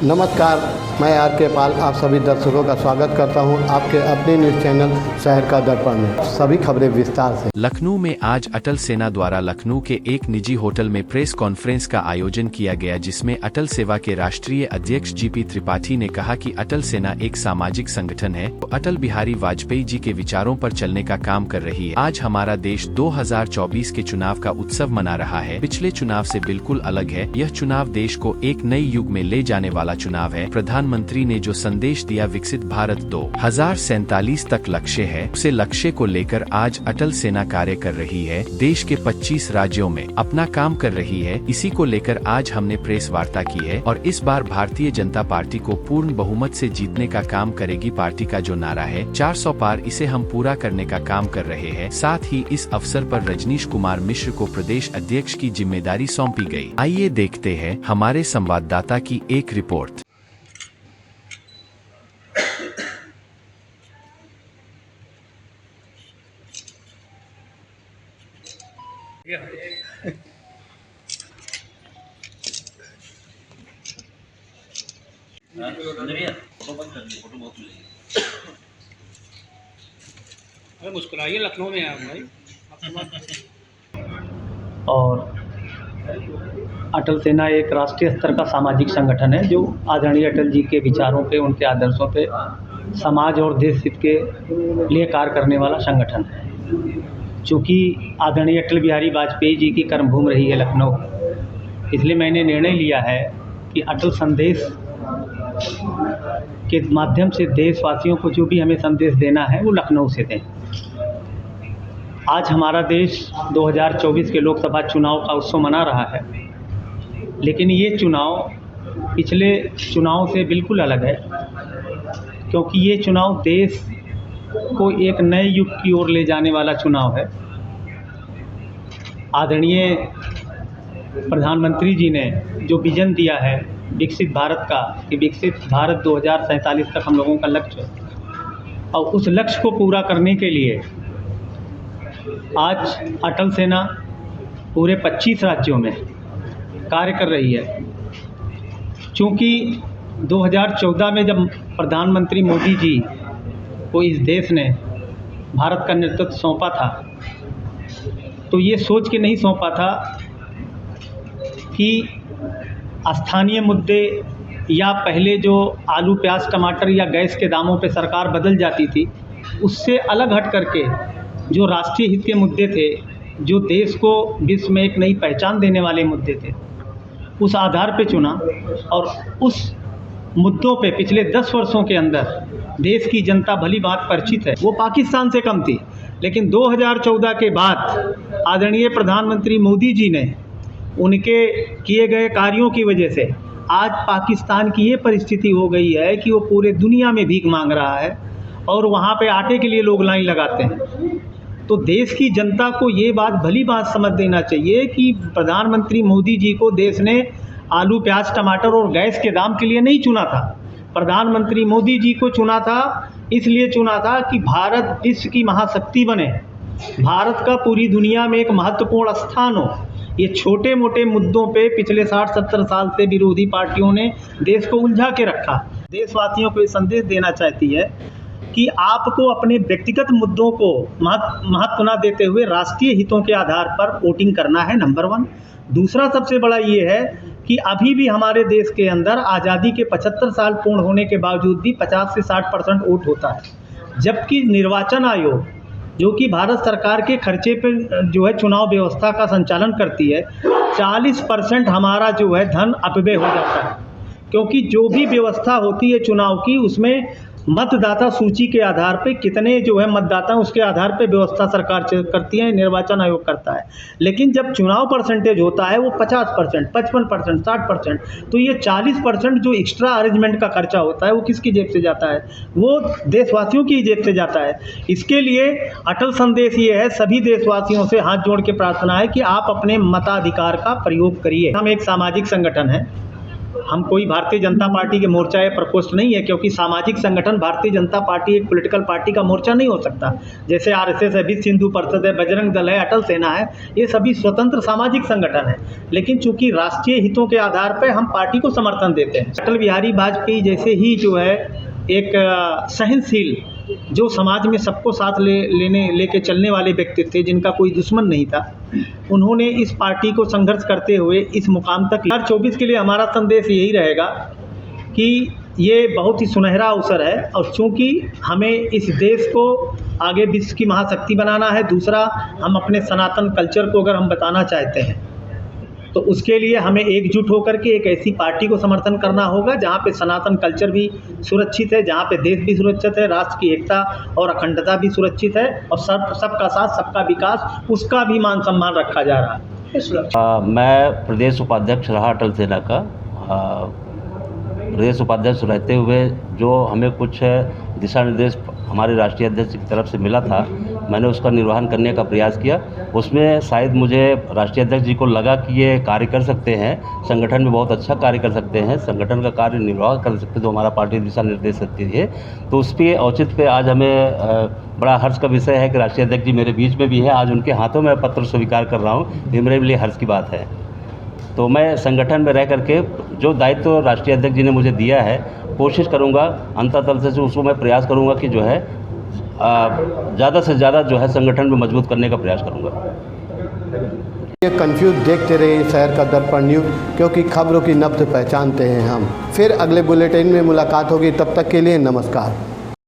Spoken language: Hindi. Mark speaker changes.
Speaker 1: नमस्कार, मैं आर के पाल आप सभी दर्शकों का स्वागत करता हूं आपके अपने न्यूज़ चैनल शहर का दर्पण में। सभी खबरें विस्तार से।
Speaker 2: लखनऊ में आज अटल सेना द्वारा लखनऊ के एक निजी होटल में प्रेस कॉन्फ्रेंस का आयोजन किया गया, जिसमें अटल सेवा के राष्ट्रीय अध्यक्ष जीपी त्रिपाठी ने कहा कि अटल सेना एक सामाजिक संगठन है, तो अटल बिहारी वाजपेयी जी के विचारों पर चलने का काम कर रही है। आज हमारा देश 2024 के चुनाव का उत्सव मना रहा है। पिछले चुनाव से बिल्कुल अलग है। यह चुनाव देश को एक नई युग में ले जाने वाला चुनाव है। प्रधानमंत्री ने जो संदेश दिया, विकसित भारत 2047 तक लक्ष्य है, उसे लक्ष्य को लेकर आज अटल सेना कार्य कर रही है। देश के 25 राज्यों में अपना काम कर रही है। इसी को लेकर आज हमने प्रेस वार्ता की है और इस बार भारतीय जनता पार्टी को पूर्ण बहुमत से जीतने का काम करेगी। पार्टी का जो नारा है 400 पार, इसे हम पूरा करने का काम कर रहे हैं। साथ ही इस अवसर पर रजनीश कुमार मिश्र को प्रदेश अध्यक्ष की जिम्मेदारी सौंपी गई। आइए देखते हैं हमारे संवाददाता की एक रिपोर्ट।
Speaker 3: अरे मुस्कुराइए, लखनऊ में आप भाई।
Speaker 4: और अटल सेना एक राष्ट्रीय स्तर का सामाजिक संगठन है जो आदरणीय अटल जी के विचारों पे, उनके आदर्शों पे समाज और देश हित के लिए कार्य करने वाला संगठन है। चूँकि आदरणीय अटल बिहारी वाजपेयी जी की कर्मभूमि रही है लखनऊ, इसलिए मैंने निर्णय लिया है कि अटल संदेश के माध्यम से देशवासियों को जो भी हमें संदेश देना है वो लखनऊ से दें। आज हमारा देश 2024 के लोकसभा चुनाव का उत्सव मना रहा है, लेकिन ये चुनाव पिछले चुनाव से बिल्कुल अलग है, क्योंकि ये चुनाव देश को एक नए युग की ओर ले जाने वाला चुनाव है। आदरणीय प्रधानमंत्री जी ने जो विज़न दिया है विकसित भारत का, कि विकसित भारत 2047 तक हम लोगों का लक्ष्य है, और उस लक्ष्य को पूरा करने के लिए आज अटल सेना पूरे 25 राज्यों में कार्य कर रही है। चूँकि 2014 में जब प्रधानमंत्री मोदी जी को इस देश ने भारत का नेतृत्व सौंपा था, तो ये सोच के नहीं सौंपा था कि स्थानीय मुद्दे या पहले जो आलू प्याज टमाटर या गैस के दामों पे सरकार बदल जाती थी, उससे अलग हट करके जो राष्ट्रीय हित के मुद्दे थे, जो देश को विश्व में एक नई पहचान देने वाले मुद्दे थे, उस आधार पे चुना। और उस मुद्दों पे पिछले 10 वर्षों के अंदर देश की जनता भली बात परिचित है। वो पाकिस्तान से कम थी, लेकिन 2014 के बाद आदरणीय प्रधानमंत्री मोदी जी ने उनके किए गए कार्यों की वजह से आज पाकिस्तान की ये परिस्थिति हो गई है कि वो पूरे दुनिया में भीख मांग रहा है और वहाँ पे आटे के लिए लोग लाइन लगाते हैं। तो देश की जनता को ये बात भली बात समझ देना चाहिए कि प्रधानमंत्री मोदी जी को देश ने आलू प्याज टमाटर और गैस के दाम के लिए नहीं चुना था। प्रधानमंत्री मोदी जी को चुना था, इसलिए चुना था कि भारत विश्व की महाशक्ति बने, भारत का पूरी दुनिया में एक महत्वपूर्ण स्थान हो। ये छोटे मोटे मुद्दों पे पिछले 60-70 साल से विरोधी पार्टियों ने देश को उलझा के रखा। देशवासियों को ये संदेश देना चाहती है कि आपको अपने व्यक्तिगत मुद्दों को महत्व न देते हुए राष्ट्रीय हितों के आधार पर वोटिंग करना है, नंबर 1। दूसरा सबसे बड़ा ये है कि अभी भी हमारे देश के अंदर आज़ादी के 75 साल पूर्ण होने के बावजूद भी 50 से 60% वोट होता है, जबकि निर्वाचन आयोग जो कि भारत सरकार के खर्चे पर जो है चुनाव व्यवस्था का संचालन करती है, 40% हमारा जो है धन अपव्यय हो जाता है। क्योंकि जो भी व्यवस्था होती है चुनाव की, उसमें मतदाता सूची के आधार पे कितने जो है मतदाता, उसके आधार पे व्यवस्था सरकार करती है, निर्वाचन आयोग करता है। लेकिन जब चुनाव परसेंटेज होता है वो 50%, 55%, 60%, तो ये 40% जो एक्स्ट्रा अरेंजमेंट का खर्चा होता है वो किसकी जेब से जाता है? वो देशवासियों की जेब से जाता है। इसके लिए अटल संदेश ये है, सभी देशवासियों से हाथ जोड़ के प्रार्थना है कि आप अपने मताधिकार का प्रयोग करिए। हम एक सामाजिक संगठन है हम कोई भारतीय जनता पार्टी के मोर्चा या प्रकोष्ठ नहीं है, क्योंकि सामाजिक संगठन भारतीय जनता पार्टी एक पॉलिटिकल पार्टी का मोर्चा नहीं हो सकता। जैसे आरएसएस है, विश्व हिंदू परिषद है, बजरंग दल है, अटल सेना है, ये सभी स्वतंत्र सामाजिक संगठन है। लेकिन चूंकि राष्ट्रीय हितों के आधार पर हम पार्टी को समर्थन देते हैं। अटल बिहारी वाजपेयी जैसे ही जो है एक सहनशील, जो समाज में सबको साथ लेके चलने वाले व्यक्ति थे, जिनका कोई दुश्मन नहीं था, उन्होंने इस पार्टी को संघर्ष करते हुए इस मुकाम तक 2024 के लिए हमारा संदेश यही रहेगा कि ये बहुत ही सुनहरा अवसर है। और चूँकि हमें इस देश को आगे विश्व की महाशक्ति बनाना है, दूसरा हम अपने सनातन कल्चर को अगर हम बताना चाहते हैं तो उसके लिए हमें एकजुट होकर के एक ऐसी पार्टी को समर्थन करना होगा जहाँ पे सनातन कल्चर भी सुरक्षित है, जहाँ पे देश भी सुरक्षित है, राष्ट्र की एकता और अखंडता भी सुरक्षित है, और सबका साथ सबका विकास, उसका भी मान सम्मान रखा जा रहा है।
Speaker 5: मैं प्रदेश उपाध्यक्ष रहा अटल सेना का। प्रदेश उपाध्यक्ष रहते हुए जो हमें कुछ दिशा निर्देश हमारे राष्ट्रीय अध्यक्ष की तरफ से मिला था, मैंने उसका निर्वहन करने का प्रयास किया। उसमें शायद मुझे राष्ट्रीय अध्यक्ष जी को लगा कि ये कार्य कर सकते हैं, संगठन में बहुत अच्छा कार्य कर सकते हैं, संगठन का कार्य निर्वाह कर सकते हैं, जो हमारा पार्टी दिशा निर्देश देती है। तो उसके औचित्य पे आज हमें बड़ा हर्ष का विषय है कि राष्ट्रीय अध्यक्ष जी मेरे बीच में भी है। आज उनके हाथों में पत्र स्वीकार कर रहा हूँ, ये मेरे लिए हर्ष की बात है। तो मैं संगठन में रह करके जो दायित्व राष्ट्रीय अध्यक्ष जी ने मुझे दिया है, कोशिश करूंगा अंततः से उसको मैं प्रयास करूंगा कि जो है ज़्यादा से ज़्यादा जो है संगठन में मजबूत करने का प्रयास करूंगा।
Speaker 1: ये कंफ्यूज देखते रहिए शहर का दर्पण न्यूज़, क्योंकि खबरों की नब्ज़ पहचानते हैं हम। फिर अगले बुलेटिन में मुलाकात होगी, तब तक के लिए नमस्कार।